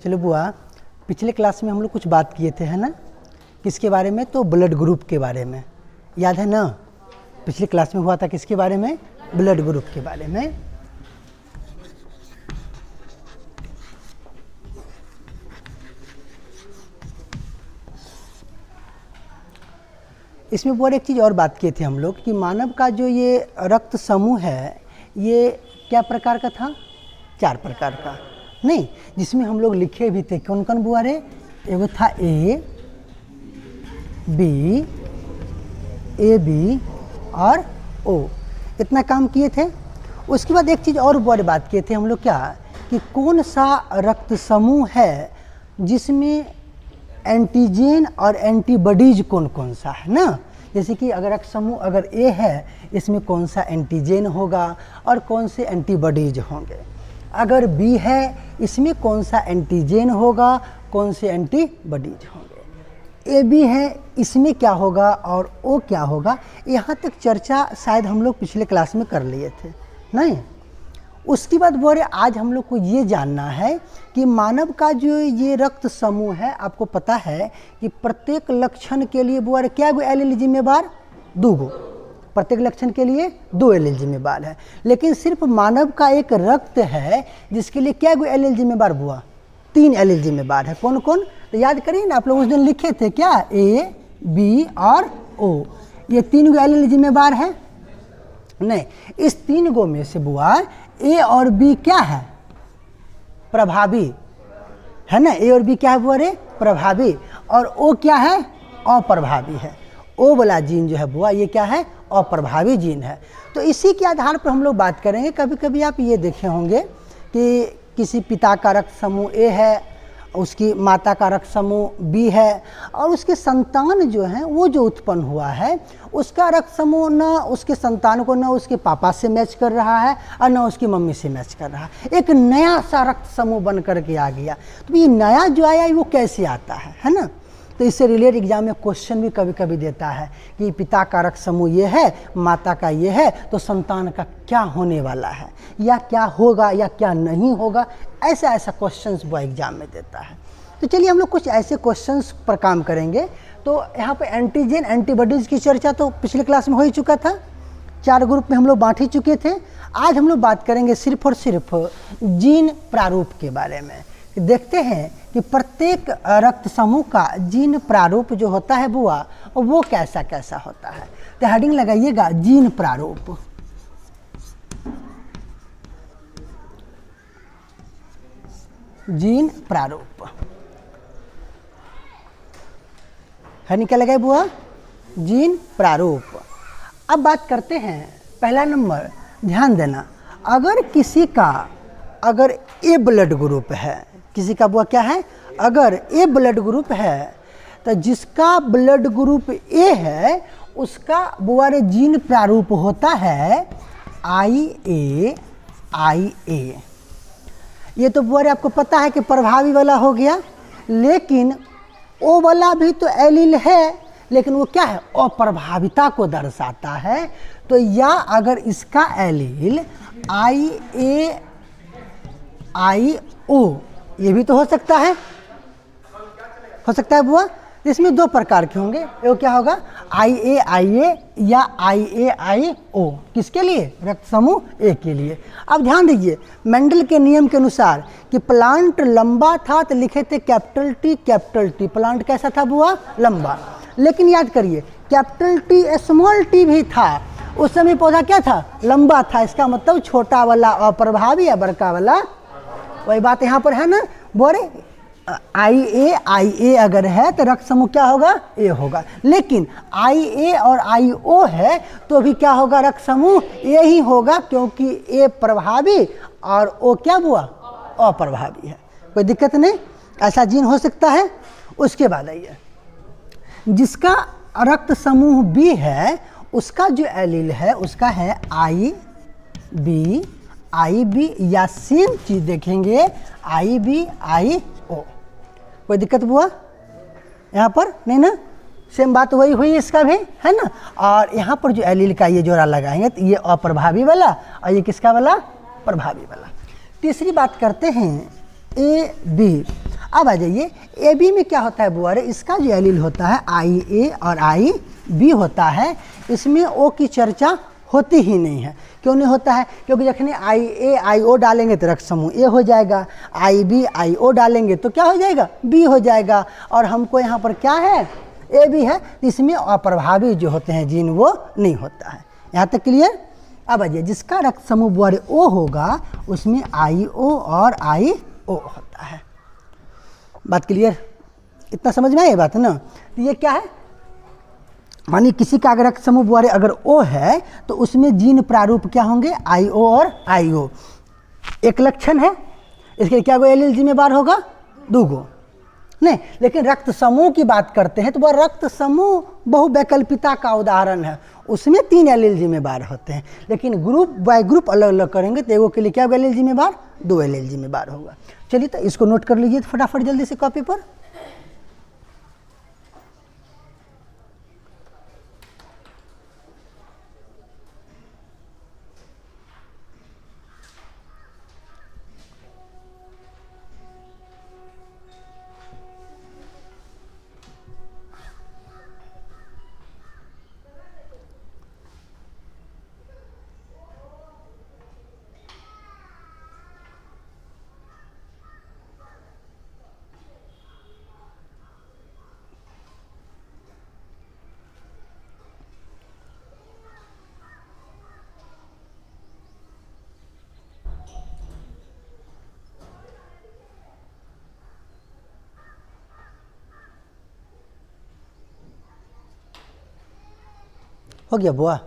चलो बुआ, पिछले क्लास में हम लोग कुछ बात किए थे, है ना? किसके बारे में? तो ब्लड ग्रुप के बारे में, याद है ना? पिछले क्लास में हुआ था किसके बारे में? ब्लड ग्रुप के बारे में। इसमें बुआ एक चीज़ और बात किए थे हम लोग कि मानव का जो ये रक्त समूह है ये क्या प्रकार का था? 4 प्रकार का, नहीं, जिसमें हम लोग लिखे भी थे। कौन कौन बुआ रे? एगो था ए बी और ओ, इतना काम किए थे। उसके बाद एक चीज़ और बुआ रे बात किए थे हम लोग, क्या कि कौन सा रक्त समूह है जिसमें एंटीजन और एंटीबॉडीज कौन कौन सा है ना? जैसे कि अगर रक्त समूह अगर ए है, इसमें कौन सा एंटीजन होगा और कौन से एंटीबॉडीज होंगे। अगर बी है, इसमें कौन सा एंटीजन होगा, कौन से एंटीबॉडीज होंगे। ए बी है, इसमें क्या होगा और ओ क्या होगा। यहाँ तक चर्चा शायद हम लोग पिछले क्लास में कर लिए थे, नहीं? उसके बाद बोले आज हम लोग को ये जानना है कि मानव का जो ये रक्त समूह है, आपको पता है कि प्रत्येक लक्षण के लिए बोले क्या गो एलील जिम्मेवार? 2 गो। प्रत्येक लक्षण के लिए 2 एलील जिम्मेवार है, लेकिन सिर्फ मानव का एक रक्त है जिसके लिए क्या गो एलील जिम्मेवार बुआ? 3 एलील जिम्मेवार है। कौन कौन? तो याद करिए ना, आप लोग उस दिन लिखे थे क्या? ए बी और ओ, ये 3 गो एलील जिम्मेवार है। नहीं, इस 3 गो में से बुआ ए और बी क्या है? प्रभावी है ना? ए और बी क्या है बुआ रे? प्रभावी। और ओ क्या है? अप्रभावी है। ओ वाला जीन जो है बुआ, ये क्या है? अप्रभावी जीन है। तो इसी के आधार पर हम लोग बात करेंगे। कभी कभी आप ये देखे होंगे कि किसी पिता का रक्त समूह ए है, उसकी माता का रक्त समूह बी है, और उसके संतान जो हैं वो जो उत्पन्न हुआ है उसका रक्त समूह न उसके संतान को न उसके पापा से मैच कर रहा है और न उसकी मम्मी से मैच कर रहा है। एक नया सा रक्त समूह बन करके आ गया। तो ये नया जो आया वो कैसे आता है ना? तो इससे रिलेटेड एग्जाम में क्वेश्चन भी कभी कभी देता है कि पिता का रक्त समूह ये है, माता का ये है, तो संतान का क्या होने वाला है, या क्या होगा या क्या नहीं होगा। ऐसा ऐसा क्वेश्चंस वो एग्जाम में देता है। तो चलिए हम लोग कुछ ऐसे क्वेश्चंस पर काम करेंगे। तो यहाँ पे एंटीजन एंटीबॉडीज की चर्चा तो पिछले क्लास में हो ही चुका था, 4 ग्रुप में हम लोग बांट ही चुके थे। आज हम लोग बात करेंगे सिर्फ और सिर्फ जीन प्रारूप के बारे में। देखते हैं कि प्रत्येक रक्त समूह का जीन प्रारूप जो होता है बुआ, वो कैसा कैसा होता है। तो हेडिंग लगाइएगा जीन प्रारूप। जीन प्रारूप हेडिंग क्या लगाए बुआ? जीन प्रारूप। अब बात करते हैं, पहला नंबर ध्यान देना, अगर किसी का अगर ए ब्लड ग्रुप है, किसी का बुआ क्या है? अगर ए ब्लड ग्रुप है, तो जिसका ब्लड ग्रुप ए है उसका बुआ रे जीन प्रारूप होता है IA। ये तो बुआ रे आपको पता है कि प्रभावी वाला हो गया, लेकिन ओ वाला भी तो एलील है, लेकिन वो क्या है? अप्रभाविता को दर्शाता है। तो या अगर इसका एलील IAIO, ये भी तो हो सकता है बुआ। इसमें 2 प्रकार के होंगे, वो क्या होगा? IAIA या IAIO। किसके लिए? रक्त समूह ए के लिए। अब ध्यान दीजिए, मेंडल के नियम के अनुसार कि प्लांट लंबा था तो लिखे थे कैपिटल T। प्लांट कैसा था बुआ? लंबा। लेकिन याद करिए कैपिटल T स्मॉल t भी था, उस समय पौधा क्या था? लंबा था। इसका मतलब छोटा वाला अप्रभावी या बड़का वाला, वही बात यहाँ पर है ना। बोरे IA अगर है तो रक्त समूह क्या होगा? ए होगा। लेकिन IA और IO है तो भी क्या होगा? रक्त समूह ए ही होगा, क्योंकि ए प्रभावी और ओ क्या बुआ? अप्रभावी है। कोई दिक्कत नहीं, ऐसा जीन हो सकता है। उसके बाद आइए, जिसका रक्त समूह बी है उसका जो एलील है उसका है IB या सेम चीज देखेंगे IBIO। कोई दिक्कत बुआ यहाँ पर? नहीं ना, सेम बात वही हुई इसका भी, है ना। और यहाँ पर जो एलील का ये जोड़ा लगाएंगे तो ये अप्रभावी वाला और ये किसका वाला? प्रभावी वाला। तीसरी बात करते हैं AB। अब आ जाइए ए बी में क्या होता है बुआ रे, इसका जो एलील होता है आई ए और आई बी होता है, इसमें ओ की चर्चा होती ही नहीं है। क्यों नहीं होता है? क्योंकि जखने आई ए आई ओ डालेंगे तो रक्त समूह ए हो जाएगा, आई बी आई ओ डालेंगे तो क्या हो जाएगा, बी हो जाएगा। और हमको यहाँ पर क्या है, ए बी है, इसमें अप्रभावी जो होते हैं जीन वो नहीं होता है। यहाँ तक क्लियर? अब आइए जिसका रक्त समूह बुआ रे ओ होगा उसमें आई ओ और आई ओ होता है। बात क्लियर? इतना समझ में आई बात है ना? तो ये क्या है, मानिए किसी का अगर रक्त समूह बुआ रे अगर ओ है तो उसमें जीन प्रारूप क्या होंगे, आई ओ और आई ओ। एक लक्षण है, इसके लिए क्या गो एलील जिम्मेवार होगा, दूगो नहीं। लेकिन रक्त समूह की बात करते हैं तो वह रक्त समूह बहुवैकल्पिता का उदाहरण है, उसमें 3 एलील जिम्मेवार होते हैं। लेकिन ग्रुप बाय ग्रुप अलग अलग करेंगे तो एगो के लिए क्या एलील जिम्मेवार, 2 एलील जिम्मेवार होगा। चलिए तो इसको नोट कर लीजिए फटाफट जल्दी से कॉपी पर। हो गया बुआ?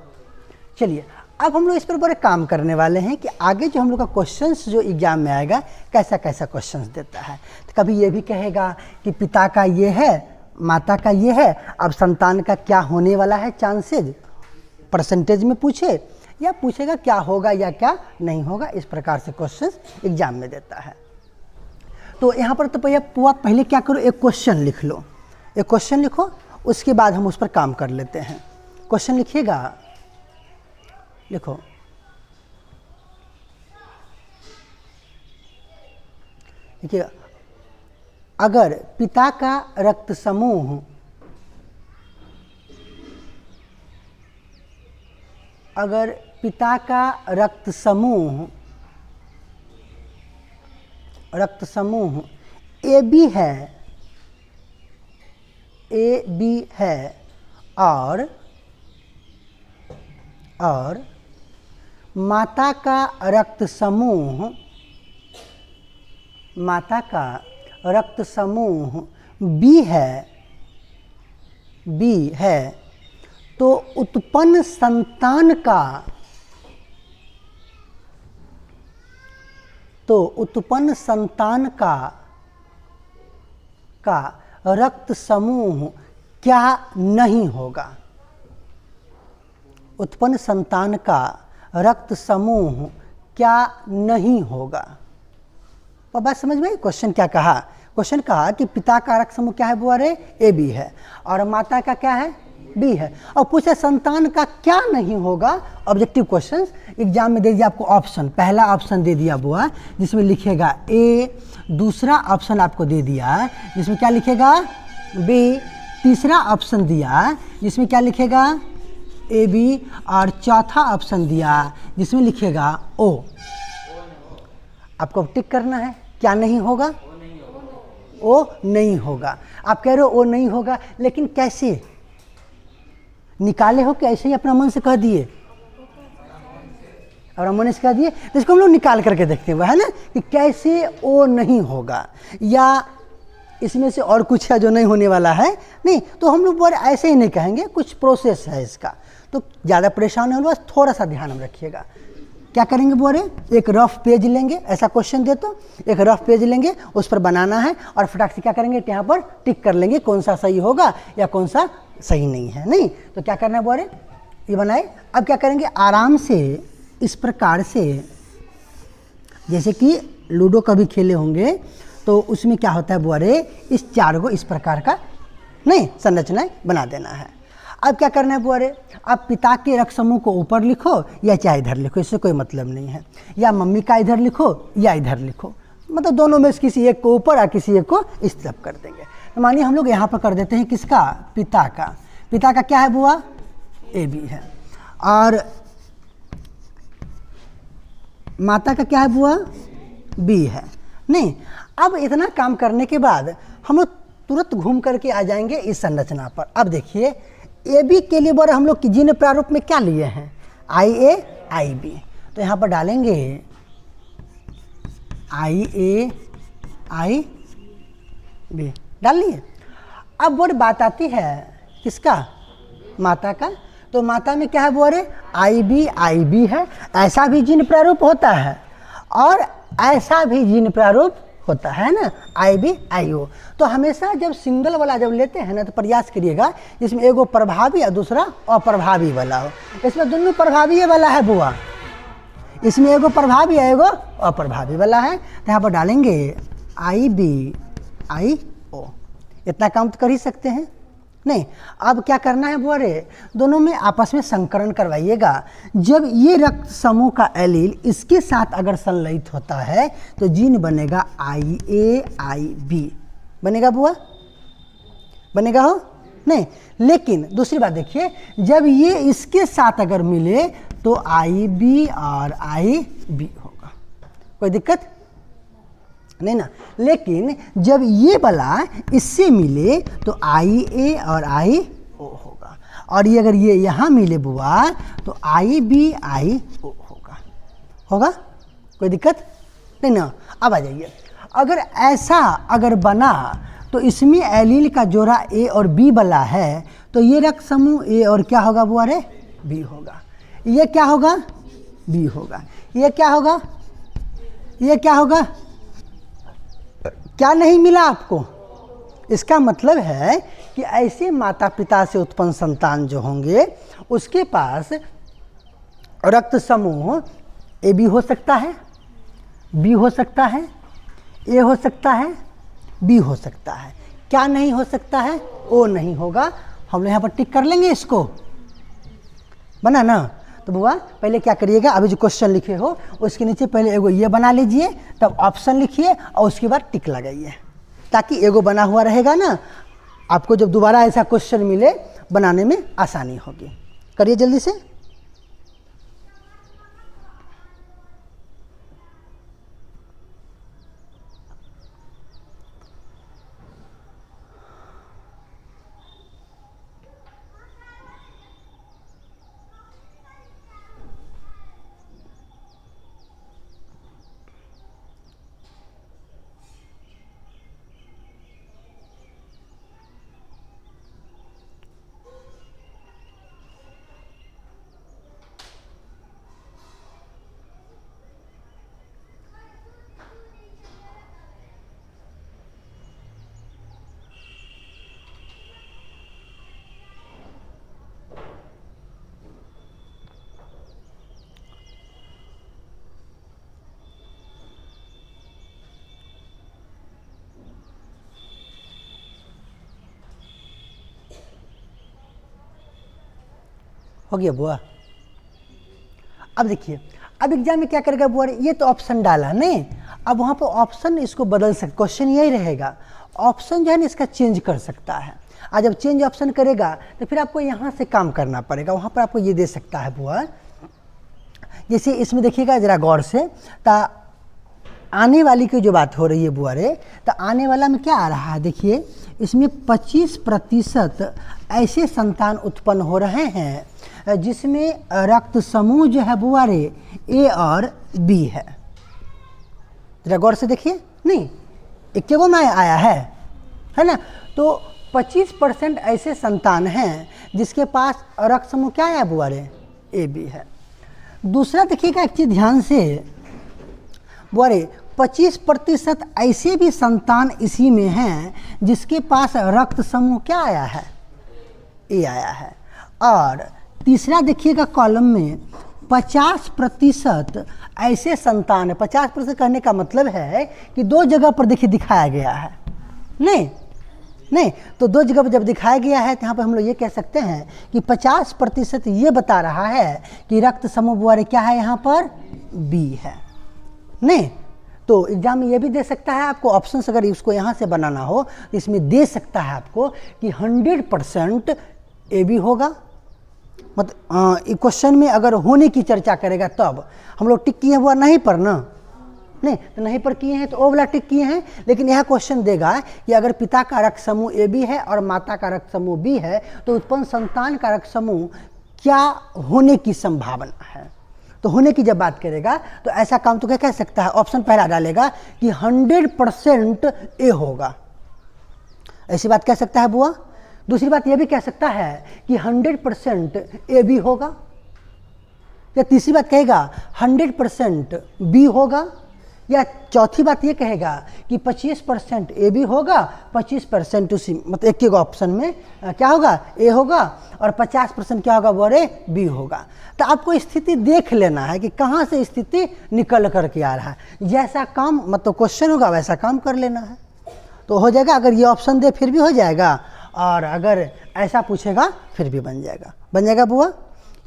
चलिए अब हम लोग इस पर बड़े काम करने वाले हैं कि आगे जो हम लोग का क्वेश्चंस जो एग्जाम में आएगा कैसा कैसा क्वेश्चंस देता है। तो कभी ये भी कहेगा कि पिता का ये है, माता का ये है, अब संतान का क्या होने वाला है, चांसेज परसेंटेज में पूछे, या पूछेगा क्या होगा या क्या नहीं होगा। इस प्रकार से क्वेश्चंस एग्जाम में देता है। तो यहाँ पर तो पहले क्या करो, एक क्वेश्चन लिख लो, एक क्वेश्चन लिखो, उसके बाद हम उस पर काम कर लेते हैं। क्वेश्चन लिखिएगा, लिखो देखिए, अगर पिता का रक्त समूह रक्त समूह ए बी है और माता का रक्त समूह बी है तो उत्पन्न संतान का रक्त समूह क्या नहीं होगा, उत्पन्न संतान का रक्त समूह क्या नहीं होगा। अब बात समझ में आई? क्वेश्चन क्या कहा? क्वेश्चन कहा कि पिता का रक्त समूह क्या है बुआ रे, ए बी है, और माता का क्या है, बी है, और पूछे संतान का क्या नहीं होगा। ऑब्जेक्टिव क्वेश्चंस एग्जाम में दे दिया आपको ऑप्शन, पहला ऑप्शन दे दिया बुआ जिसमें लिखेगा ए, दूसरा ऑप्शन आपको दे दिया जिसमें क्या लिखेगा, बी, तीसरा ऑप्शन दिया जिसमें क्या लिखेगा, ए बी, और चौथा ऑप्शन दिया जिसमें लिखेगा ओ। आपको टिक करना है, क्या नहीं होगा, ओ नहीं होगा। आप कह रहे हो ओ नहीं होगा, लेकिन कैसे निकाले हो कि ऐसे ही अपना मन से कह दिए, और मन से कह दिए, तो इसको हम लोग निकाल करके देखते हुए है ना कि कैसे ओ नहीं होगा, या इसमें से और कुछ है जो नहीं होने वाला है। नहीं तो हम लोग ऐसे ही नहीं कहेंगे, कुछ प्रोसेस है इसका, तो ज़्यादा परेशान हो, बस थोड़ा सा ध्यान में रखिएगा। क्या करेंगे बोरे, एक रफ पेज लेंगे, ऐसा क्वेश्चन दे तो एक रफ पेज लेंगे, उस पर बनाना है और फटाक से क्या करेंगे, यहाँ पर टिक कर लेंगे कौन सा सही होगा या कौन सा सही नहीं है। नहीं तो क्या करना है बोरे, ये बनाए। अब क्या करेंगे, आराम से इस प्रकार से, जैसे कि लूडो कभी खेले होंगे तो उसमें क्या होता है बोरे, इस चार को इस प्रकार का नहीं संरचनाएं बना देना है। अब क्या करना है बुआरे, आप पिता के रक्त समूह को ऊपर लिखो या चाहे इधर लिखो, इससे कोई मतलब नहीं है, या मम्मी का इधर लिखो या इधर लिखो, मतलब दोनों में से किसी एक को ऊपर और किसी एक को इस तरफ कर देंगे। तो मानिए हम लोग यहाँ पर कर देते हैं किसका, पिता का। पिता का क्या है बुआ, ए बी है, और माता का क्या है बुआ, बी है। नहीं, अब इतना काम करने के बाद हम लोग तुरंत घूम करके आ जाएंगे इस संरचना पर। अब देखिए ए बी के लिए बोले हम लोग जिन प्रारूप में क्या लिए हैं, आई ए आई बी, तो यहाँ पर डालेंगे आई ए आई बी, डाल लिए। अब वो बात आती है किसका, माता का। तो माता में क्या है वो, अरे आई बी है। ऐसा भी जीन प्रारूप होता है और ऐसा भी जीन प्रारूप होता है ना, आई बी आई ओ। तो हमेशा जब सिंगल वाला जब लेते हैं ना तो प्रयास करिएगा जिसमें एगो प्रभावी और दूसरा अप्रभावी वाला हो। इसमें दोनों प्रभावी वाला है बुआ, इसमें एगो प्रभावी है एगो अप्रभावी वाला है। तो यहाँ पर डालेंगे आई बी आई ओ। इतना काम तो कर ही सकते हैं। नहीं, अब क्या करना है बुआ रे, दोनों में आपस में संकरण करवाइएगा। जब ये रक्त समूह का एलील इसके साथ अगर संलयित होता है तो जीन बनेगा आई ए आई बी, बनेगा बुआ, बनेगा हो नहीं। लेकिन दूसरी बात देखिए, जब ये इसके साथ अगर मिले तो आई बी और आई बी होगा, कोई दिक्कत नहीं ना। लेकिन जब ये वाला इससे मिले तो आई ए और आई ओ होगा, और ये अगर ये यहाँ मिले बुआ तो आई बी आई ओ होगा, होगा, कोई दिक्कत नहीं ना। अब आ जाइए, अगर ऐसा अगर बना तो इसमें एलील का जोड़ा ए और बी वाला है तो ये रक्त समूह ए और क्या होगा बुआ रे, बी होगा। ये क्या होगा, बी होगा। ये क्या होगा, ये क्या होगा, क्या नहीं मिला आपको। इसका मतलब है कि ऐसे माता पिता से उत्पन्न संतान जो होंगे उसके पास रक्त समूह ए बी हो सकता है, बी हो सकता है, ए हो सकता है, बी हो सकता है। क्या नहीं हो सकता है, ओ नहीं होगा। हम लोग यहाँ पर टिक कर लेंगे इसको, बना ना। तो बुआ पहले क्या करिएगा, अभी जो क्वेश्चन लिखे हो उसके नीचे पहले एगो ये बना लीजिए, तब ऑप्शन लिखिए और उसके बाद टिक लगाइए, ताकि एगो बना हुआ रहेगा ना, आपको जब दोबारा ऐसा क्वेश्चन मिले बनाने में आसानी होगी। करिए जल्दी से। हो गया बुआ। अब देखिए, अब एग्जाम में क्या करेगा बुआ, ये तो ऑप्शन डाला नहीं, अब वहाँ पर ऑप्शन इसको बदल सकते, क्वेश्चन यही रहेगा, ऑप्शन जो है ना इसका चेंज कर सकता है। और जब चेंज ऑप्शन करेगा तो फिर आपको यहाँ से काम करना पड़ेगा। वहाँ पर आपको ये दे सकता है बुआ, जैसे इसमें देखिएगा जरा गौर से, ता आने वाली की जो बात हो रही है बुआ रे, तो आने वाला में क्या आ रहा है, देखिए इसमें 25% ऐसे संतान उत्पन्न हो रहे हैं जिसमें रक्त समूह जो है बुआ रे ए और बी है। जरा गौर से देखिए, नहीं एक गो में आया है ना। तो 25% ऐसे संतान हैं जिसके पास रक्त समूह क्या है बुआ रे, ए बी है। दूसरा देखिएगा एक चीज़ ध्यान से बुआ रे, 25% ऐसे भी संतान इसी में हैं जिसके पास रक्त समूह क्या आया है, ए आया है। और तीसरा देखिएगा कॉलम में 50% ऐसे संतान है। 50% कहने का मतलब है कि दो जगह पर देखिए दिखाया गया है, नहीं तो दो जगह पर जब दिखाया गया है तो यहाँ पर हम लोग ये कह सकते हैं कि 50% ये बता रहा है कि रक्त समूह बुआ रे क्या है, यहाँ पर बी है। नहीं तो एग्जाम में ये भी दे सकता है आपको ऑप्शंस, अगर इसको यहाँ से बनाना हो तो इसमें दे सकता है आपको कि 100% ए बी होगा। मतलब क्वेश्चन में अगर होने की चर्चा करेगा तब हम लोग टिक किए हुआ नहीं पर ना, नहीं तो नहीं पर किए हैं तो ओ वाला टिक किए हैं। लेकिन यह क्वेश्चन देगा कि अगर पिता का रक्त समूह ए बी है और माता का रक्त समूह बी है तो उत्पन्न संतान का रक्त समूह क्या होने की संभावना है। तो होने की जब बात करेगा तो ऐसा काम तो क्या कह सकता है, ऑप्शन पहला डालेगा कि 100% ए होगा, ऐसी बात कह सकता है बुआ। दूसरी बात यह भी कह सकता है कि 100% ए बी होगा, या तीसरी बात कहेगा 100% बी होगा, या चौथी बात ये कहेगा कि 25% ए बी होगा, 25% उसी मतलब एक एक ऑप्शन में क्या होगा, ए होगा, और 50% क्या होगा बोरे बी होगा। तो आपको स्थिति देख लेना है कि कहाँ से स्थिति निकल करके आ रहा है, जैसा काम मतलब क्वेश्चन होगा वैसा काम कर लेना है तो हो जाएगा। अगर ये ऑप्शन दे फिर भी हो जाएगा, और अगर ऐसा पूछेगा फिर भी बन जाएगा बुआ।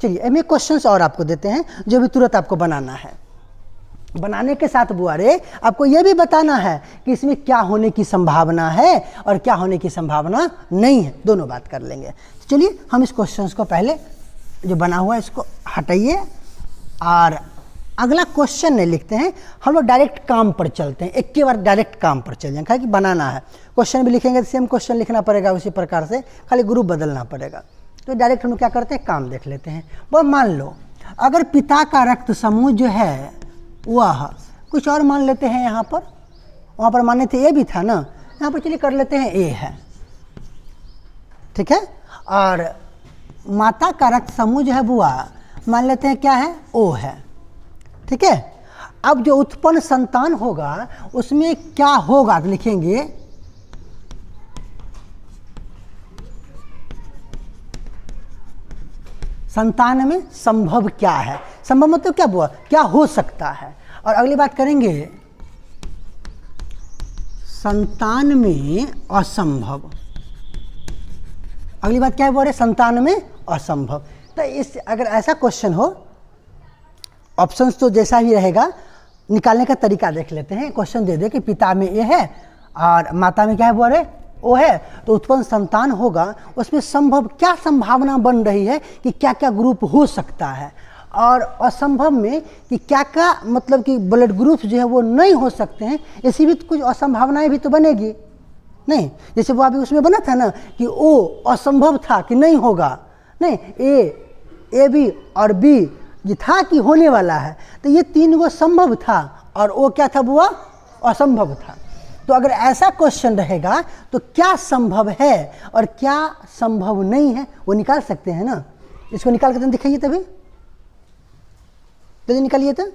चलिए अब एक क्वेश्चन और आपको देते हैं जो भी तुरंत आपको बनाना है। बनाने के साथ बुआ रे आपको यह भी बताना है कि इसमें क्या होने की संभावना है और क्या होने की संभावना नहीं है, दोनों बात कर लेंगे। चलिए हम इस क्वेश्चन को पहले जो बना हुआ है इसको हटाइए और अगला क्वेश्चन नहीं लिखते हैं, हम लोग डायरेक्ट काम पर चलते हैं। एक के बार डायरेक्ट काम पर चल जाएंगे, कि बनाना है क्वेश्चन भी लिखेंगे तो सेम क्वेश्चन लिखना पड़ेगा उसी प्रकार से, खाली ग्रुप बदलना पड़ेगा। तो डायरेक्ट हम क्या करते हैं, काम देख लेते हैं। वो मान लो अगर पिता का रक्त समूह जो है वह कुछ और मान लेते हैं, यहाँ पर वहाँ पर माने थे ए भी था ना, यहाँ पर चलिए कर लेते हैं ए है, ठीक है। और माता का रक्त समूह जो है बुआ मान लेते हैं क्या है, ओ है, ठीक है। अब जो उत्पन्न संतान होगा उसमें क्या होगा तो लिखेंगे संतान में संभव क्या है। संभव मतलब क्या बुआ, क्या हो सकता है। और अगली बात करेंगे संतान में असंभव। अगली बात क्या है बोल रहे, संतान में असंभव। तो इस अगर ऐसा क्वेश्चन हो, ऑप्शंस तो जैसा ही रहेगा, निकालने का तरीका देख लेते हैं। क्वेश्चन दे दे कि पिता में ए है और माता में क्या है बोल रहे ओ है, तो उत्पन्न संतान होगा उसमें संभव क्या संभावना बन रही है कि क्या क्या ग्रुप हो सकता है, और असंभव में कि क्या क्या मतलब कि ब्लड ग्रुप जो है वो नहीं हो सकते हैं। ऐसी भी तो कुछ असंभावनाएं भी तो बनेगी नहीं, जैसे वो अभी उसमें बना था ना कि ओ असंभव था कि नहीं होगा, नहीं ए बी और बी ये था कि होने वाला है, तो ये तीन गो संभव था और ओ क्या था बुआ, असंभव था। तो अगर ऐसा क्वेश्चन रहेगा तो क्या संभव है और क्या संभव नहीं है वो निकाल सकते हैं ना। इसको निकाल कर दिखाइए तभी, तो निकालिए तो।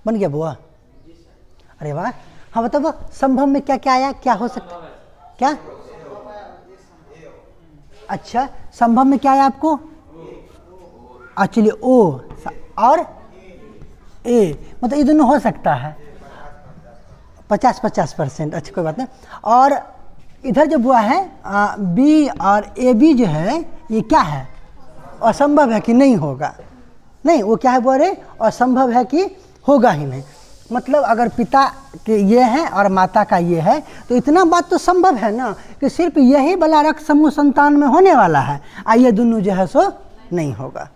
बन गया बुआ, अरे वाह। हाँ बताओ संभव में क्या क्या आया, क्या हो सकता क्या, अच्छा संभव में क्या आया आपको, एक्चुअली ओ और ए, मतलब ये दोनों हो सकता है 50-50%। अच्छा कोई बात नहीं। और इधर जो बुआ है बी और ए बी जो है ये क्या है, असंभव है कि नहीं होगा, नहीं वो क्या है बुआ रे, असंभव है कि होगा ही नहीं। मतलब अगर पिता के ये है और माता का ये है तो इतना बात तो संभव है ना कि सिर्फ यही वाला रक्त समूह संतान में होने वाला है, ये दोनों जो है सो नहीं होगा।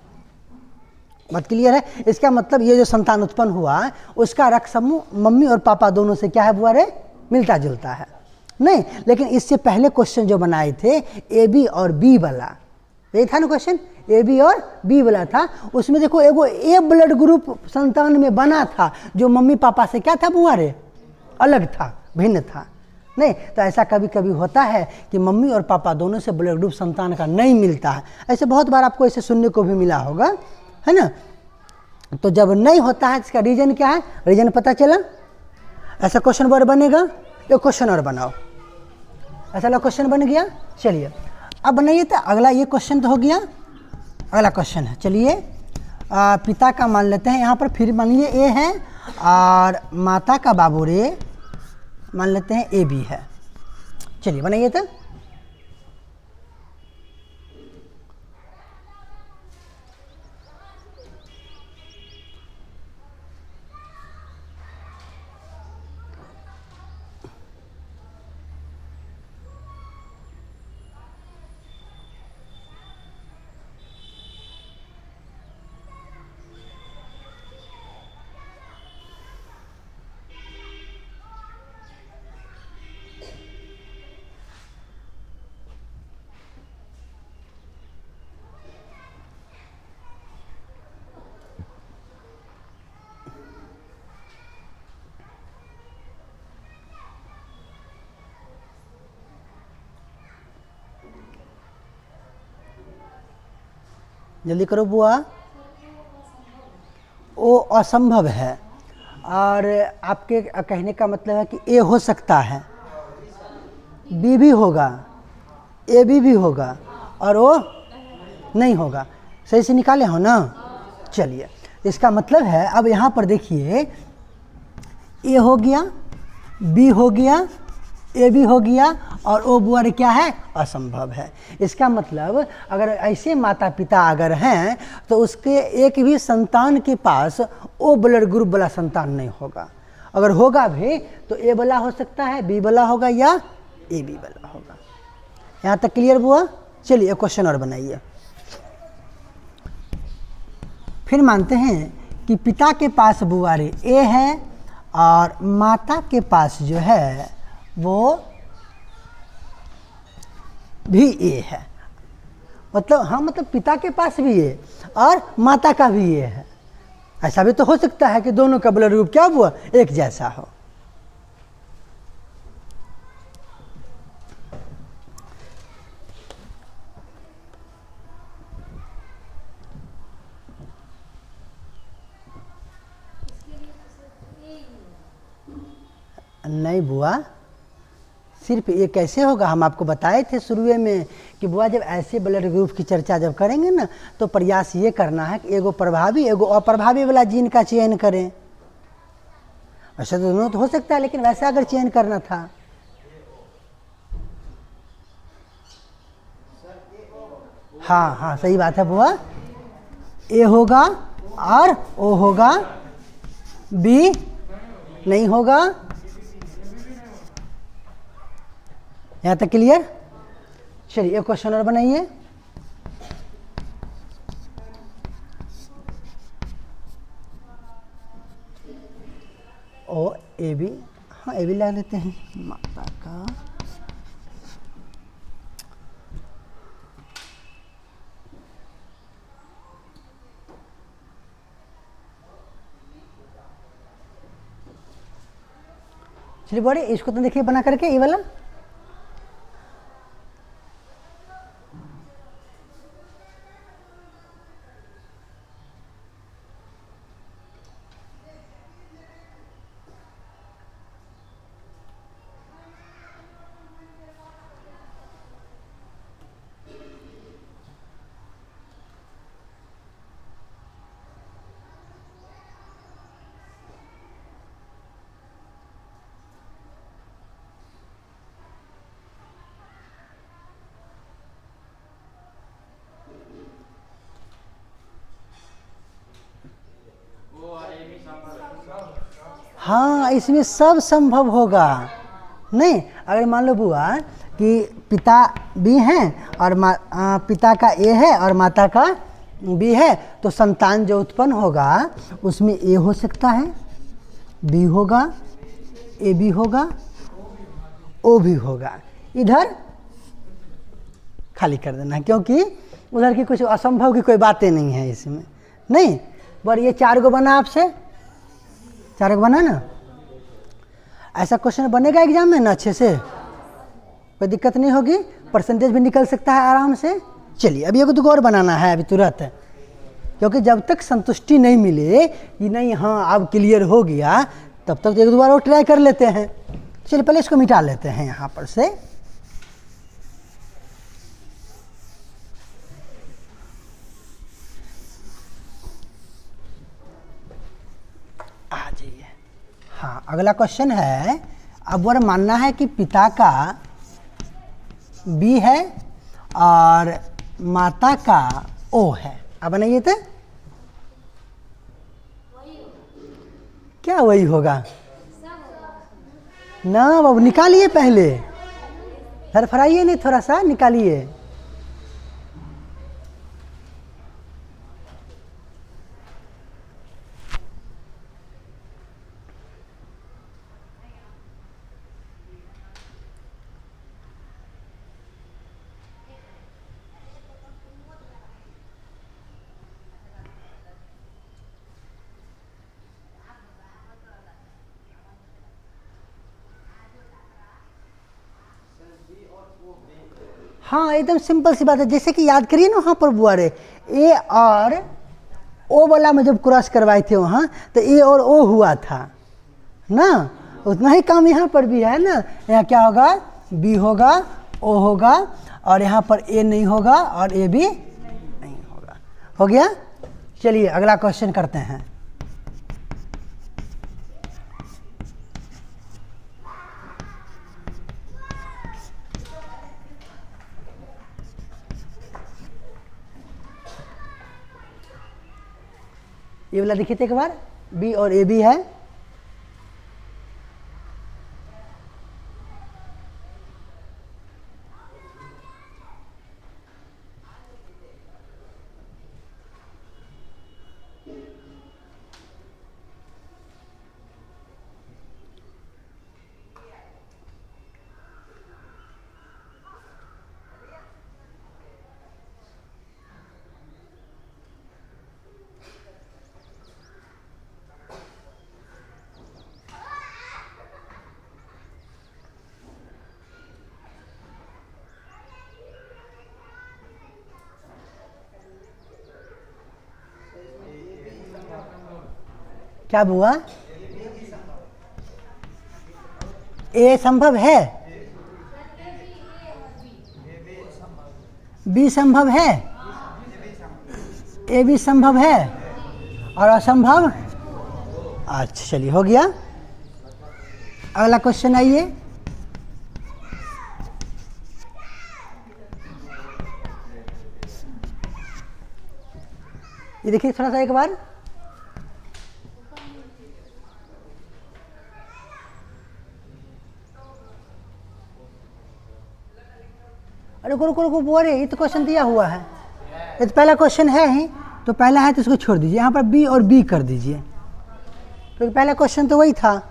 बात क्लियर है। इसका मतलब ये जो संतान उत्पन्न हुआ उसका रक्त समूह मम्मी और पापा दोनों से क्या है बुआ रे, मिलता जुलता है। नहीं, लेकिन इससे पहले क्वेश्चन जो बनाए थे ए बी और बी वाला, यही था ना क्वेश्चन, ए बी और बी वाला था। उसमें देखो एगो ए ब्लड ग्रुप संतान में बना था जो मम्मी पापा से क्या था बुआ रे, अलग था, भिन्न था। नहीं तो ऐसा कभी कभी होता है कि मम्मी और पापा दोनों से ब्लड ग्रुप संतान का नहीं मिलता है, ऐसे बहुत बार आपको ऐसे सुनने को भी मिला होगा, है ना। तो जब नहीं होता है इसका रीजन क्या है, रीजन पता चला। ऐसा क्वेश्चन वर्ड बनेगा, एक क्वेश्चन और बनाओ, ऐसा वाला क्वेश्चन बन गया। चलिए अब बनाइए, तो अगला ये क्वेश्चन तो हो गया, अगला क्वेश्चन है, चलिए पिता का मान लेते हैं यहाँ पर, फिर मान लीजिए ए है और माता का बाबू रे मान लेते हैं ए बी है। चलिए बनाइए तो। जल्दी करो बुआ। वो असंभव है, और आपके कहने का मतलब है कि ए हो सकता है, बी भी होगा, ए बी होगा, और वो नहीं होगा। सही से निकाले हो ना। चलिए इसका मतलब है, अब यहाँ पर देखिए ए हो गया, बी हो गया, ए भी हो गया, और ओ बुआ क्या है, असंभव है। इसका मतलब अगर ऐसे माता पिता अगर हैं तो उसके एक भी संतान के पास ओ ब्लड ग्रुप वाला संतान नहीं होगा। अगर होगा भी तो ए वाला हो सकता है, बी वाला होगा, या ए बी वाला होगा। यहाँ तक क्लियर बुआ। चलिए क्वेश्चन और बनाइए। फिर मानते हैं कि पिता के पास बुआ रे ए है और माता के पास जो है वो भी ए है। मतलब हाँ, मतलब पिता के पास भी ए और माता का भी ए है। ऐसा भी तो हो सकता है कि दोनों का ब्लड ग्रुप क्या हुआ, एक जैसा हो। नहीं बुआ, सिर्फ ये कैसे होगा, हम आपको बताए थे शुरू में कि बुआ जब ऐसे ब्लड ग्रुप की चर्चा जब करेंगे ना तो प्रयास ये करना है कि एगो प्रभावी एगो अप्रभावी वाला जीन का चयन करें। वैसे तो दोनों तो हो सकता है, लेकिन वैसा अगर चयन करना था। हाँ हाँ सही बात है बुआ, ए होगा और ओ होगा, बी नहीं होगा। यहाँ तक क्लियर। चलिए एक क्वेश्चन और बनाइए। ओ ए बी, हाँ ए बी ला लेते हैं, माता का चलिए बड़े, इसको तो देखिए बना करके ये वाला। हाँ इसमें सब संभव होगा। नहीं अगर मान लो बुआ कि पिता बी हैं और पिता का ए है और माता का बी है, तो संतान जो उत्पन्न होगा उसमें ए हो सकता है, बी होगा, ए बी होगा, ओ भी होगा, इधर खाली कर देना है, क्योंकि उधर की कुछ असंभव की कोई बातें नहीं है इसमें, नहीं। पर ये 4 गो बना, आपसे 4 गो बना ना। ऐसा क्वेश्चन बनेगा एग्जाम में ना अच्छे से, कोई दिक्कत नहीं होगी, परसेंटेज भी निकल सकता है आराम से। चलिए अभी 1 2 और बनाना है अभी तुरंत, क्योंकि जब तक संतुष्टि नहीं मिले कि नहीं हाँ अब क्लियर हो गया, तब तक 1 2 बार और ट्राई कर लेते हैं। चलिए पहले इसको मिटा लेते हैं यहाँ पर से। आ जाइए। हाँ, अगला क्वेश्चन है, अब वर मानना है कि पिता का बी है और माता का ओ है। अब बनाइए तो क्या वही होगा ना, अब निकालिए पहले, फरफराइए नहीं, थोड़ा सा निकालिए। हाँ एकदम सिंपल सी बात है, जैसे कि याद करिए ना वहाँ पर बुआरे ए और ओ वाला में जब क्रॉस करवाए थे वहाँ, तो ए और ओ हुआ था ना, उतना ही काम यहाँ पर भी है ना। यहाँ क्या होगा, बी होगा, ओ होगा, और यहाँ पर ए नहीं होगा और ए भी नहीं होगा। हो गया। चलिए अगला क्वेश्चन करते हैं। ये वाला देखिए तो एक बार, बी और ए बी है। क्या हुआ, ए संभव है, बी संभव है, ए भी संभव है और असंभव। अच्छा चलिए हो गया। अगला क्वेश्चन आइए। ये देखिए थोड़ा सा एक बार, अरे रुको रुको बोरे, ये तो क्वेश्चन दिया हुआ है, ये तो पहला क्वेश्चन है ही, तो पहला है तो इसको छोड़ दीजिए, यहाँ पर बी और बी कर दीजिए, क्योंकि पहला क्वेश्चन तो वही था।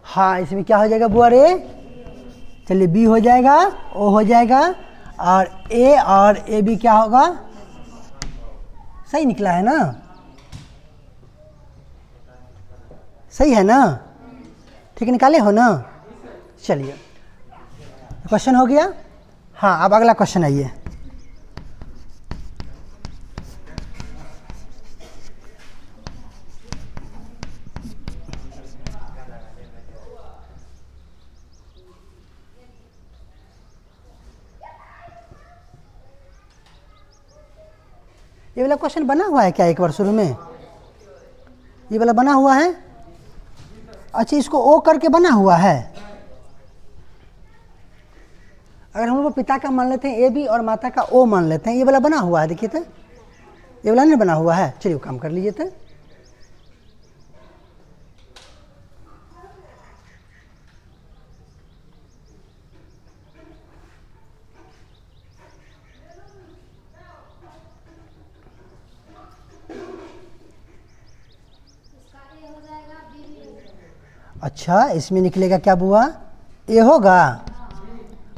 हाँ इसमें क्या हो जाएगा बुआ रे, चलिए बी हो जाएगा, ओ हो जाएगा, और ए बी क्या होगा, सही निकला है ना, सही है ना, ठीक निकाले हो ना। चलिए क्वेश्चन हो गया। हाँ अब अगला क्वेश्चन आइए। ये वाला क्वेश्चन बना हुआ है क्या एक बार शुरू में, ये वाला बना हुआ है। अच्छा इसको ओ करके बना हुआ है, अगर हम लोग पिता का मान लेते हैं ए बी और माता का ओ मान लेते हैं, ये वाला बना हुआ है, देखिए तो ये वाला नहीं बना हुआ है। चलिए वो काम कर लीजिए तो, अच्छा, इसमें निकलेगा क्या बुआ? ए होगा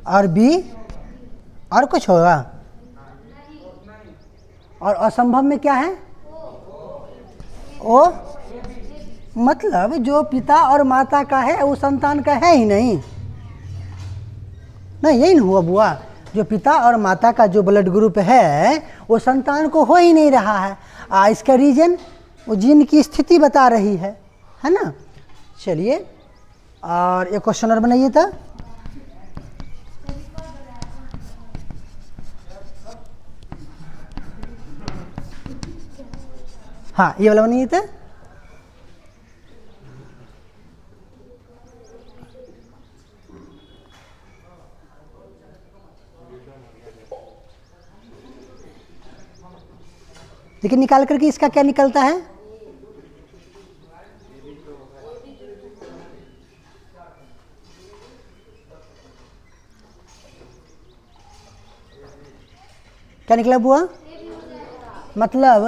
और बी और कुछ होगा? और असंभव में क्या है? ओ। मतलब जो पिता और माता का है वो संतान का है ही नहीं। नहीं, यही नहीं हुआ बुआ? जो पिता और माता का जो ब्लड ग्रुप है वो संतान को हो ही नहीं रहा है। इसका रीजन वो जीन की स्थिति बता रही है ना। चलिए, और एक क्वेश्चन और बनाइए था। हाँ, ये वाला बनाइए था। लेकिन निकाल करके इसका क्या निकलता है? क्या निकला बुआ? मतलब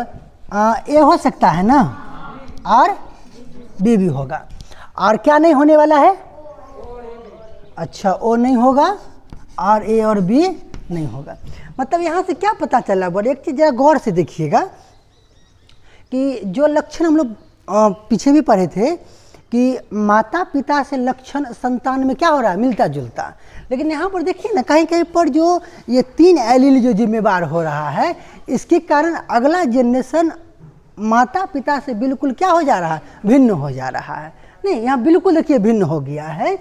ए हो सकता है ना, और बी भी होगा। और क्या नहीं होने वाला है? अच्छा, ओ नहीं होगा और ए और बी नहीं होगा। मतलब यहाँ से क्या पता चला बुआ? एक चीज़ जरा गौर से देखिएगा कि जो लक्षण हम लोग पीछे भी पढ़े थे कि माता पिता से लक्षण संतान में क्या हो रहा है? मिलता जुलता। लेकिन यहाँ पर देखिए ना, कहीं कहीं पर जो ये 3 एलील जो जिम्मेवार हो रहा है, इसके कारण अगला जनरेशन माता पिता से बिल्कुल क्या हो जा रहा है? भिन्न हो जा रहा है। नहीं, यहाँ बिल्कुल देखिए भिन्न हो गया है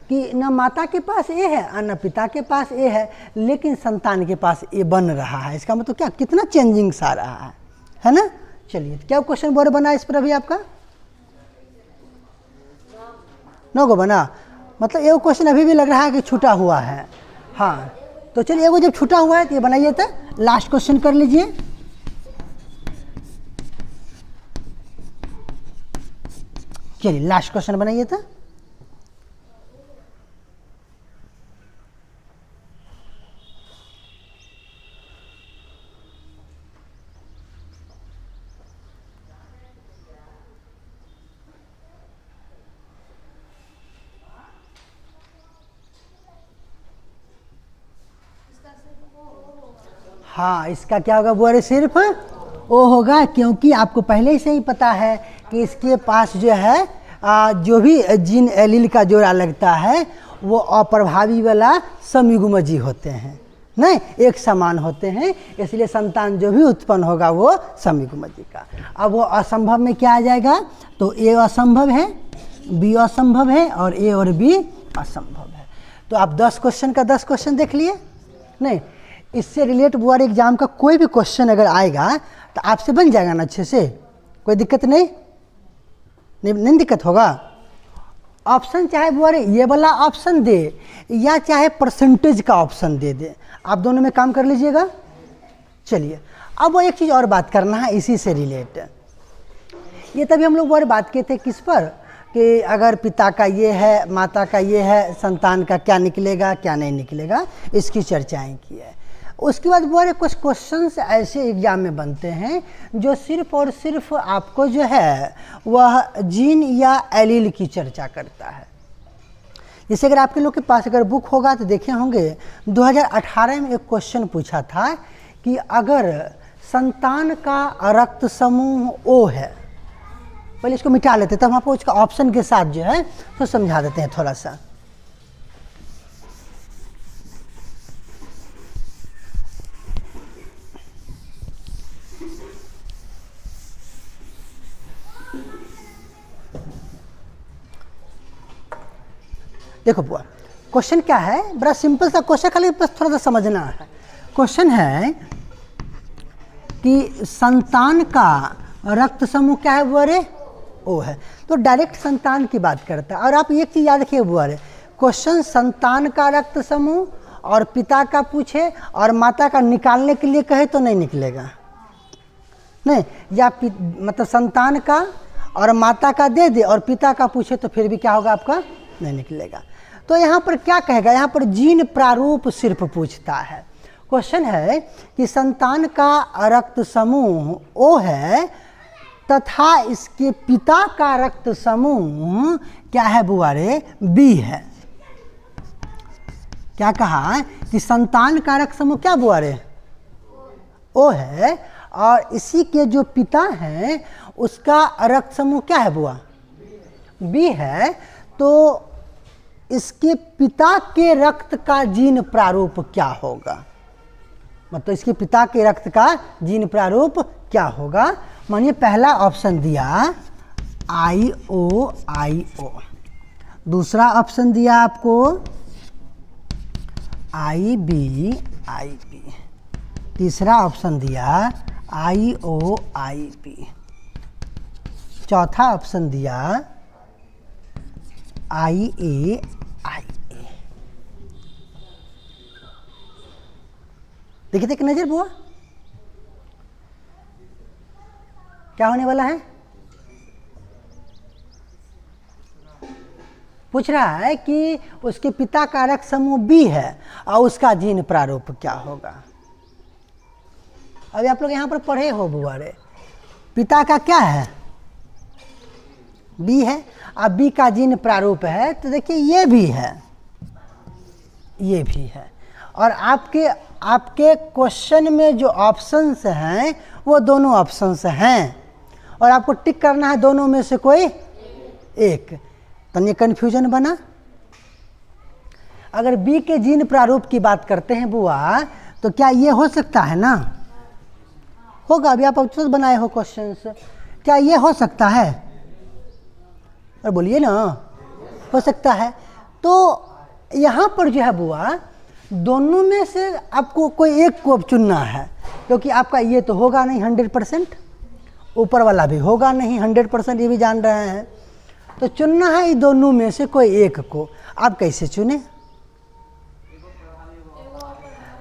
कि न माता के पास ए है और न पिता के पास ए है, लेकिन संतान के पास ए बन रहा है। इसका मतलब क्या, कितना चेंजिंग्स आ रहा है ना। चलिए, क्या क्वेश्चन बोर्ड बना इस पर अभी आपका? 9 को बना। मतलब एक क्वेश्चन अभी भी लग रहा है कि छूटा हुआ है। हाँ, तो चलिए, एगो जब छूटा हुआ है तो ये बनाइए था। लास्ट क्वेश्चन कर लीजिए। चलिए, लास्ट क्वेश्चन बनाइए था। हाँ, इसका क्या होगा बुआ? सिर्फ ओ होगा, क्योंकि आपको पहले से ही पता है कि इसके पास जो है जो भी जीन एलील का जोड़ा लगता है वो अप्रभावी वाला समयुग्मजी होते हैं, नहीं एक समान होते हैं। इसलिए संतान जो भी उत्पन्न होगा वो समयुग्मजी का। अब वो असंभव में क्या आ जाएगा? तो ए असंभव है, बी असंभव है और ए और बी असंभव है। तो आप 10 क्वेश्चन का 10 क्वेश्चन देख लिए। नहीं, इससे रिलेट बुआ एग्जाम का कोई भी क्वेश्चन अगर आएगा तो आपसे बन जाएगा ना अच्छे से, कोई दिक्कत नहीं दिक्कत होगा। ऑप्शन चाहे बुआ ये वाला ऑप्शन दे या चाहे परसेंटेज का ऑप्शन दे दे, आप दोनों में काम कर लीजिएगा। चलिए, अब वो एक चीज़ और बात करना है इसी से रिलेट। ये तभी हम लोग और बात किए थे किस पर, कि अगर पिता का ये है माता का ये है, संतान का क्या निकलेगा क्या नहीं निकलेगा, इसकी चर्चाएं की है। उसके बाद बहुत कुछ क्वेश्चंस ऐसे एग्जाम में बनते हैं जो सिर्फ और सिर्फ आपको जो है वह जीन या एलील की चर्चा करता है। जैसे अगर आपके लोग के पास अगर बुक होगा तो देखे होंगे 2018 में एक क्वेश्चन पूछा था कि अगर संतान का रक्त समूह ओ है, पहले इसको मिटा लेते तब हम आपको उसका ऑप्शन के साथ जो है तो समझा देते हैं थोड़ा सा। देखो बुआ, क्वेश्चन क्या है, बड़ा सिंपल सा क्वेश्चन, खाली बस थोड़ा सा समझना है। क्वेश्चन है कि संतान का रक्त समूह क्या है बुआ रे? ओ है। तो डायरेक्ट संतान की बात करता है। और आप एक चीज़ याद रखिए बुआ रे, क्वेश्चन संतान का रक्त समूह और पिता का पूछे और माता का निकालने के लिए कहे तो नहीं निकलेगा, नहीं, या मतलब संतान का और माता का दे दे और पिता का पूछे तो फिर भी क्या होगा आपका? नहीं निकलेगा। तो यहाँ पर क्या कहेगा, यहाँ पर जीन प्रारूप सिर्फ पूछता है। क्वेश्चन है कि संतान का रक्त समूह ओ है तथा इसके पिता का रक्त समूह क्या है बुआ रे? बी है। क्या कहा कि संतान का रक्त समूह क्या बुआ रे? ओ है, और इसी के जो पिता हैं उसका रक्त समूह क्या है बुआ? बी है। तो इसके पिता के रक्त का जीन प्रारूप क्या होगा? मतलब इसके पिता के रक्त का जीन प्रारूप क्या होगा? मानिए पहला ऑप्शन दिया IOIO, दूसरा ऑप्शन दिया आपको IBIB, तीसरा ऑप्शन दिया IOIB, चौथा ऑप्शन दिया IAIA। देखिए एक नजर बुआ, क्या होने वाला है? पूछ रहा है कि उसके पिता का रक्त समूह बी है और उसका जीन प्रारूप क्या होगा। अभी आप लोग यहाँ पर पढ़े हो बुआ रे, पिता का क्या है? बी है, अब बी का जीन प्रारूप है, तो देखिए ये भी है, ये भी है। और आपके क्वेश्चन में जो ऑप्शंस हैं वो दोनों ऑप्शंस हैं, और आपको टिक करना है दोनों में से कोई एक। तो ये कन्फ्यूजन बना। अगर बी के जीन प्रारूप की बात करते हैं बुआ, तो क्या ये हो सकता है ना? होगा। अभी आप ऑप्शन बनाए हो क्वेश्चंस, क्या ये हो सकता है? और बोलिए ना, हो सकता है। तो यहाँ पर जो है बुआ, दोनों में से आपको कोई एक को अब चुनना है, क्योंकि आपका ये तो होगा नहीं 100%, ऊपर वाला भी होगा नहीं 100%, ये भी जान रहे हैं। तो चुनना है इन दोनों में से कोई एक को। आप कैसे चुने?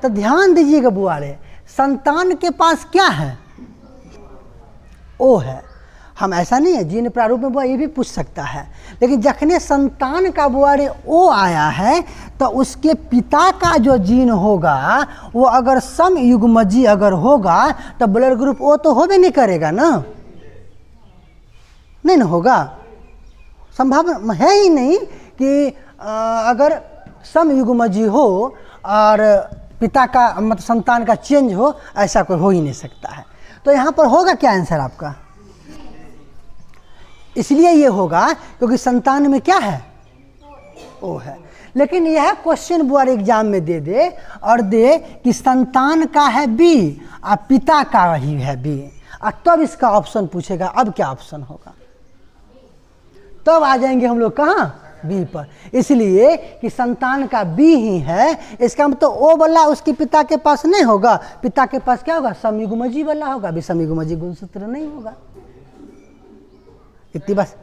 तो ध्यान दीजिएगा बुआ रे, संतान के पास क्या है? ओ है। हम ऐसा नहीं है, जीन प्रारूप में बुआ ये भी पूछ सकता है, लेकिन जखने संतान का बुआ रे ओ आया है, तो उसके पिता का जो जीन होगा वो अगर सम युग्मजी अगर होगा तो ब्लड ग्रुप ओ तो होबे नहीं करेगा ना, नहीं ना होगा। संभव है ही नहीं कि अगर सम युग्मजी हो और पिता का मतलब संतान का चेंज हो, ऐसा कोई हो ही नहीं सकता है। तो यहाँ पर होगा क्या आंसर आपका? इसलिए ये होगा क्योंकि संतान में क्या है? ओ है। लेकिन यह क्वेश्चन बुआ एग्जाम में दे और दे कि संतान का है बी और पिता का ही है बी, और तब इसका ऑप्शन पूछेगा। अब क्या ऑप्शन होगा? तब आ जाएंगे हम लोग कहाँ? बी पर। इसलिए कि संतान का बी ही है, इसका मतलब ओ वाला उसके पिता के पास नहीं होगा। पिता के पास क्या होगा? समयुग्मजी वाला होगा। अभी समयुग्मजी गुणसूत्र नहीं होगा। इतनी बस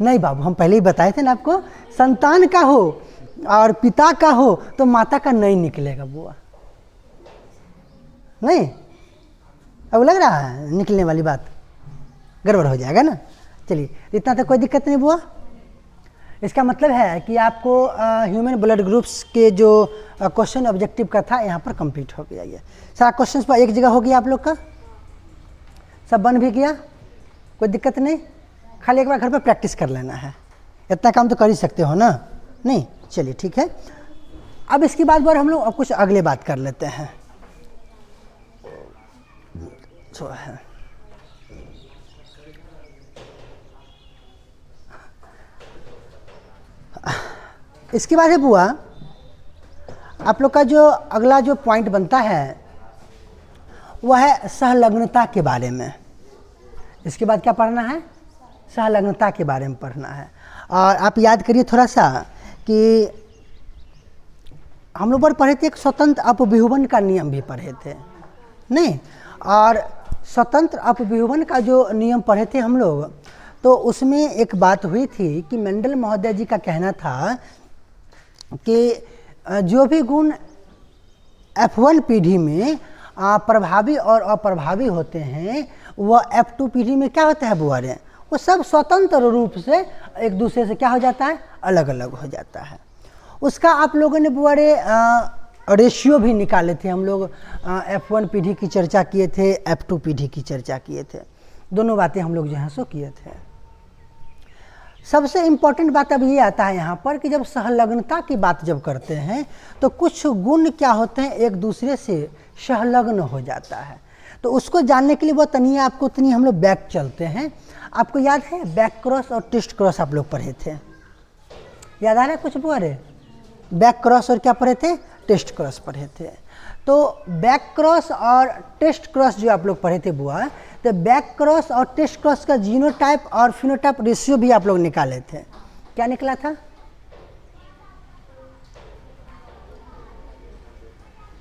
नहीं बाबू, हम पहले ही बताए थे ना आपको, संतान का हो और पिता का हो तो माता का नहीं निकलेगा बुआ। नहीं, अब लग रहा है निकलने वाली बात गड़बड़ हो जाएगा ना। चलिए, इतना तो कोई दिक्कत नहीं बुआ। इसका मतलब है कि आपको ह्यूमन ब्लड ग्रुप्स के जो क्वेश्चन ऑब्जेक्टिव का था यहाँ पर कंप्लीट हो गया। ये सारा क्वेश्चन पर एक जगह हो गया आप लोग का, सब बन भी गया, कोई दिक्कत नहीं। खाली एक बार घर पर प्रैक्टिस कर लेना है, इतना काम तो कर ही सकते हो ना। नहीं, चलिए ठीक है। अब इसके बाद बार हम लोग अब कुछ अगले बात कर लेते हैं। जो है इसके बाद है बुआ, आप लोग का जो अगला जो पॉइंट बनता है वह है सहलग्नता के बारे में। इसके बाद क्या पढ़ना है? सहलग्नता के बारे में पढ़ना है। और आप याद करिए थोड़ा सा कि हम लोग पर पढ़े थे एक स्वतंत्र अपविहुवन का नियम भी पढ़े थे, नहीं? और स्वतंत्र अपविहुवन का जो नियम पढ़े थे हम लोग, तो उसमें एक बात हुई थी कि मेंडल महोदय जी का कहना था कि जो भी गुण F1 पीढ़ी में प्रभावी और अप्रभावी होते हैं वह F2 पीढ़ी में क्या होता है बुआ रे? वो सब स्वतंत्र रूप से एक दूसरे से क्या हो जाता है? अलग अलग हो जाता है। उसका आप लोगों ने बुआ रे रेशियो भी निकाले थे हम लोग। F1 पीढ़ी की चर्चा किए थे, F2 पीढ़ी की चर्चा किए थे, दोनों बातें हम लोग जो हैं सो किए थे। सबसे इम्पॉर्टेंट बात अब ये आता है यहाँ पर कि जब संलग्नता की बात जब करते हैं तो कुछ गुण क्या होते हैं, एक दूसरे से संलग्न हो जाता है। तो उसको जानने के लिए वो तनिया आपको तनिया हम लोग बैक चलते हैं। आपको याद है बैक क्रॉस और टेस्ट क्रॉस आप लोग पढ़े थे, याद आ रहा है कुछ बोले? बैक क्रॉस और क्या पढ़े थे? टेस्ट क्रॉस पढ़े थे। तो बैक क्रॉस और टेस्ट क्रॉस जो आप लोग पढ़े थे बुआ, तो बैक क्रॉस और टेस्ट क्रॉस का जीनोटाइप और फिनोटाइप रेशियो भी आप लोग निकाले थे। क्या निकला था?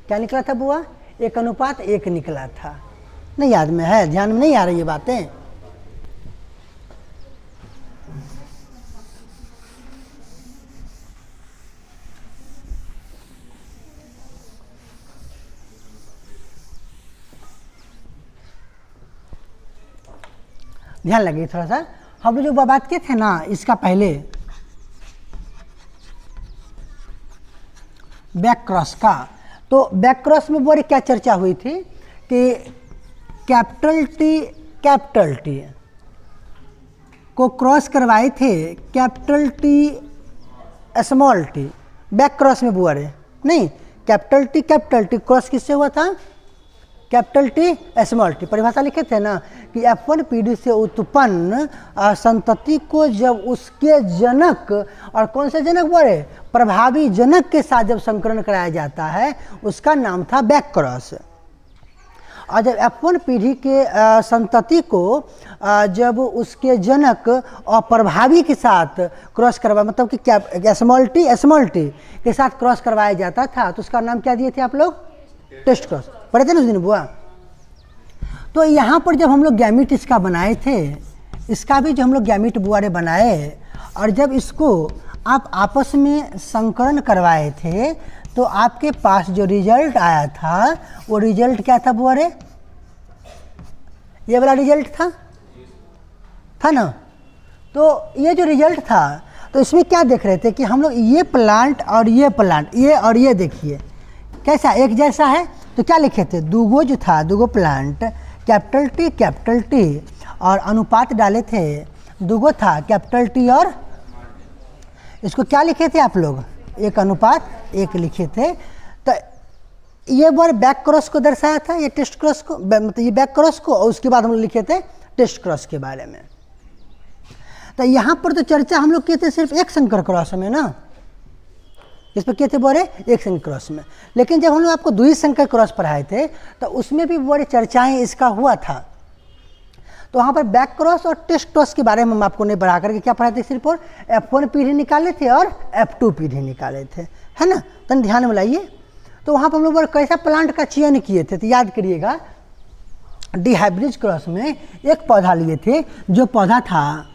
क्या निकला था बुआ? 1:1 निकला था। नहीं याद में है, ध्यान में नहीं आ रही ये बातें? ध्यान लगे थोड़ा सा। हम जो बात किए थे ना इसका पहले बैक क्रॉस का, तो बैक क्रॉस में बोले क्या चर्चा हुई थी कि कैपिटल टी को क्रॉस करवाए थे capital T small T back cross में बुआ रे। नहीं, कैपिटल टी क्रॉस किससे हुआ था? Capital T small T. परिभाषा लिखे थे ना कि F1 पीढ़ी से उत्पन्न संतति को जब उसके जनक, और कौन से जनक बोले? प्रभावी जनक के साथ जब संकरण कराया जाता है उसका नाम था बैक क्रॉस। और जब F1 पीढ़ी के संतति को जब उसके जनक और प्रभावी के साथ क्रॉस करवा, मतलब कि क्या स्मॉल टी के साथ क्रॉस करवाया जाता था तो उसका नाम क्या दिए थे आप लोग? Test cross. पढ़े थे ना उस दिन बुआ? तो यहाँ पर जब हम लोग गैमिट इसका बनाए थे, इसका भी जो हम लोग गैमिट बुआ रे बनाए, और जब इसको आप आपस में संकरण करवाए थे तो आपके पास जो रिजल्ट आया था वो रिजल्ट क्या था बुआ रे? ये वाला रिजल्ट था ना? तो ये जो रिजल्ट था तो इसमें क्या देख रहे थे कि हम लोग ये प्लांट और ये देखिए कैसा एक जैसा है। तो क्या लिखे थे? दूगो जो था, दूगो प्लांट कैपिटल टी और अनुपात डाले थे, दूगो था कैपिटल टी और इसको क्या लिखे थे आप लोग? 1:1 लिखे थे। तो ये बार बैक क्रॉस को दर्शाया था, ये टेस्ट क्रॉस को, मतलब ये बैक क्रॉस को, और उसके बाद हम लोग लिखे थे टेस्ट क्रॉस के बारे में। तो यहाँ पर तो चर्चा हम लोग किए थे सिर्फ एक संकर क्रॉस में ना, इस पर किए थे बोरे एक संकर क्रॉस में। लेकिन जब हम लोग आपको द्वि संकर क्रॉस पढ़ाए थे तो उसमें भी बड़े चर्चाएं इसका हुआ था। तो वहाँ पर बैक क्रॉस और टेस्ट क्रॉस के बारे में हम आपको नहीं बढ़ा करके क्या पढ़ाए थे, सिर्फ और F1 पीढ़ी निकाले थे और F2 पीढ़ी निकाले थे, है ना? तो ध्यान में लाइए। तो वहाँ पर हम लोग कैसा प्लांट का चयन किए थे, तो याद करिएगा डिहाइब्रिड क्रॉस में एक पौधा लिए थे जो पौधा था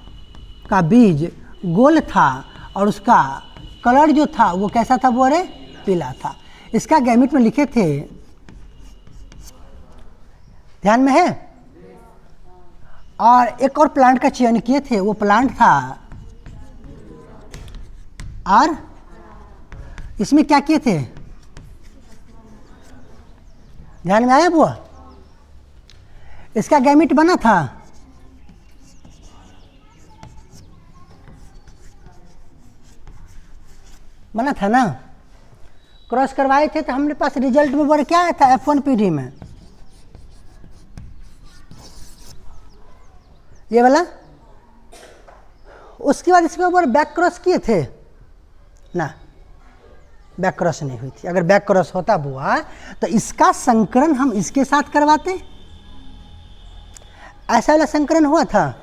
का बीज गोल था और उसका कलर जो था वो कैसा था बोरे? पीला था। इसका गैमिट में लिखे थे, ध्यान में है? और एक और प्लांट का चयन किए थे, वो प्लांट था और इसमें क्या किए थे? ध्यान में आया बुआ? इसका गैमिट बना था ना? क्रॉस करवाए थे तो हमने पास रिजल्ट में बोले क्या आया था F1 पीढ़ी में? ये वाला। उसके बाद इसके ऊपर बैक क्रॉस किए थे ना, बैक क्रॉस नहीं हुई थी। अगर बैक क्रॉस होता बुआ तो इसका संकरण हम इसके साथ करवाते, ऐसा वाला संकरण हुआ था?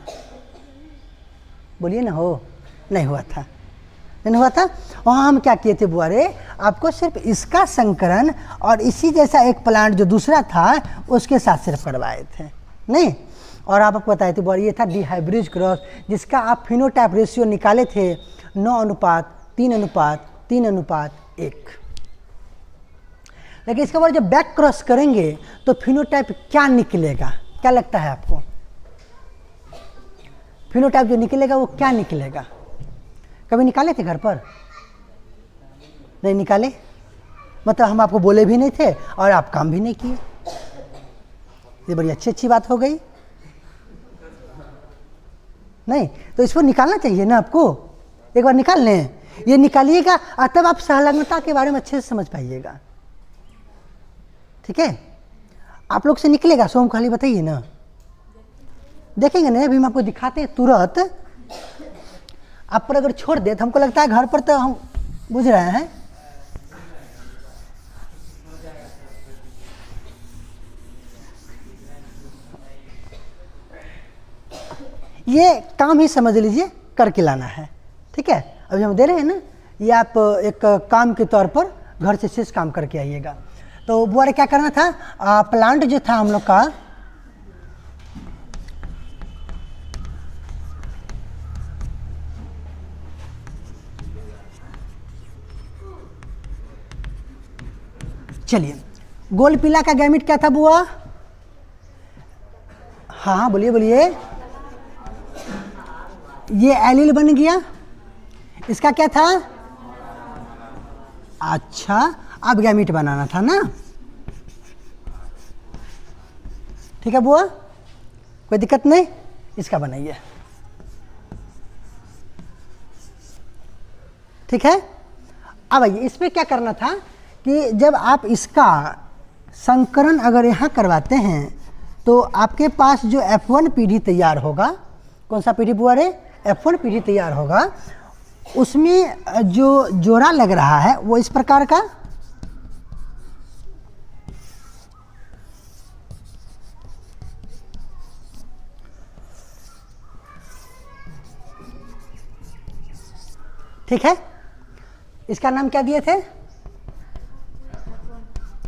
बोलिए ना, हो नहीं हुआ था? नहीं हुआ था। वहाँ हम क्या किए थे बुआ रे, आपको सिर्फ इसका संकरण और इसी जैसा एक प्लांट जो दूसरा था उसके साथ सिर्फ करवाए थे, नहीं? और आपको बताए थे बुआ ये था डिहाइब्रिड क्रॉस, जिसका आप फिनोटाइप रेशियो निकाले थे 9:3:3:1। लेकिन इसके बाद जब बैक क्रॉस करेंगे तो फिनोटाइप क्या निकलेगा? क्या लगता है आपको? फिनोटाइप जो निकलेगा वो क्या निकलेगा? कभी निकाले थे घर पर? नहीं निकाले? मतलब हम आपको बोले भी नहीं थे और आप काम भी नहीं किए। ये बड़ी अच्छी बात हो गई नहीं? तो इसको निकालना चाहिए ना आपको, एक बार निकाल लें, ये निकालिएगा और तब आप संलग्नता के बारे में अच्छे से समझ पाइएगा। ठीक है, आप लोग से निकलेगा सोम खाली बताइए ना, देखेंगे ना, अभी हम आपको दिखाते हैं तुरंत। आप पर अगर छोड़ दे तो हमको लगता है घर पर तो हम बुझ रहे हैं। ये काम ही समझ लीजिए करके लाना है। ठीक है, अभी हम दे रहे हैं ना, ये आप एक काम के तौर पर घर से शेष काम करके आइएगा। तो बुआरे क्या करना था, प्लांट जो था हम लोग का, चलिए गोल पीला का गैमिट क्या था बुआ? हाँ बोलिए बोलिए। ये एलील बन गया, इसका क्या था? अच्छा, अब गैमिट बनाना था ना। ठीक है बुआ, कोई दिक्कत नहीं, इसका बनाइए। ठीक है, अब आइए इसमें क्या करना था कि जब आप इसका संकरण अगर यहाँ करवाते हैं तो आपके पास जो F1 पीढ़ी तैयार होगा, कौन सा पीढ़ी बुआ रे? F1 पीढ़ी तैयार होगा, उसमें जो जोड़ा लग रहा है वो इस प्रकार का, ठीक है, इसका नाम क्या दिए थे?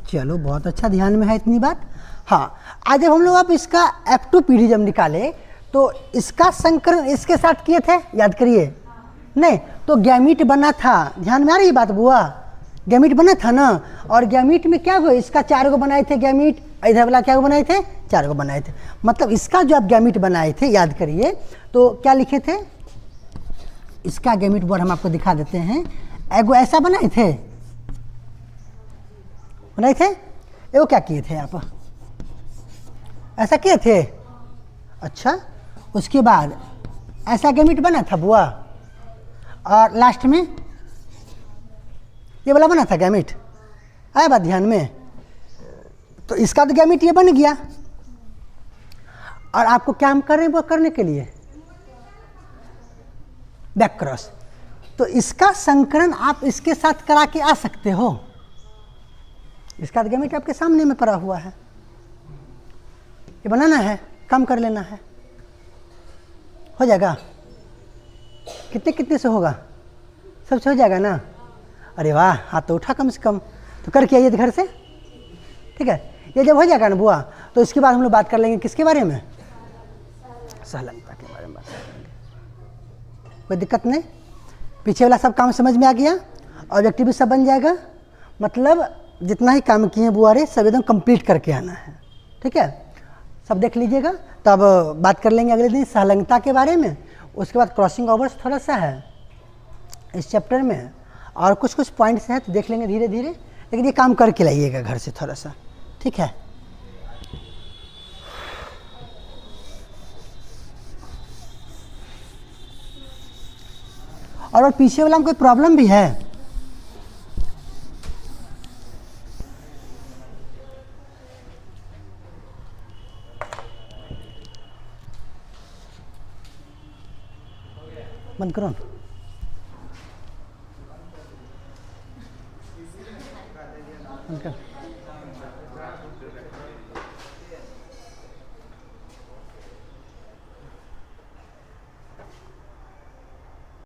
चलो बहुत अच्छा, ध्यान में है इतनी बात। हाँ, आज जब हम लोग अब इसका F2 पीढ़ी जब निकाले तो इसका संकरण इसके साथ किए थे, याद करिए। नहीं तो गैमीट बना था, ध्यान में आ रही बात बुआ? गैमीट बना था ना, और गैमीट में क्या हुआ, इसका 4 गो बनाए थे गैमीट, इधर वाला क्या गो बनाए थे? 4 गो बनाए थे। मतलब इसका जो आप गैमीट बनाए थे, याद करिए, तो क्या लिखे थे? इसका गैमीट बोर्ड हम आपको दिखा देते हैं। एगो ऐसा बनाए थे, बनाए थे, एगो क्या किए थे आप? ऐसा किए थे। अच्छा, उसके बाद ऐसा गैमीट बना था बुआ, और लास्ट में ये वाला बना था गैमीट, आया बात ध्यान में? तो इसका तो गैमीट ये बन गया, और आपको क्या हम कर रहे हैं वो करने के लिए बैक क्रॉस। तो इसका संकरण आप इसके साथ करा के आ सकते हो। इसका गैमीट आपके सामने में पड़ा हुआ है, ये बनाना है, काम कर लेना है, हो जाएगा। कितने कितने से होगा? सबसे हो जाएगा ना? अरे वाह, हाथ तो उठा कम से कम, तो करके आइए घर से। ठीक है, ये जब हो जाएगा ना बुआ, तो इसके बाद हम लोग बात कर लेंगे किसके बारे में? संलग्नता के बारे में बात करेंगे। कोई दिक्कत नहीं, पीछे वाला सब काम समझ में आ गया, ऑब्जेक्टिव भी सब बन जाएगा। मतलब जितना ही काम किए बुआ रे सब एकदम कंप्लीट करके आना है। ठीक है, सब देख लीजिएगा, तब बात कर लेंगे अगले दिन संलग्नता के बारे में। उसके बाद क्रॉसिंग ओवर्स थोड़ा सा है इस चैप्टर में, और कुछ कुछ पॉइंट्स हैं तो देख लेंगे धीरे धीरे, लेकिन ये काम करके लाइएगा घर से थोड़ा सा। ठीक है, और पीछे वाला में कोई प्रॉब्लम भी है? बंद करो।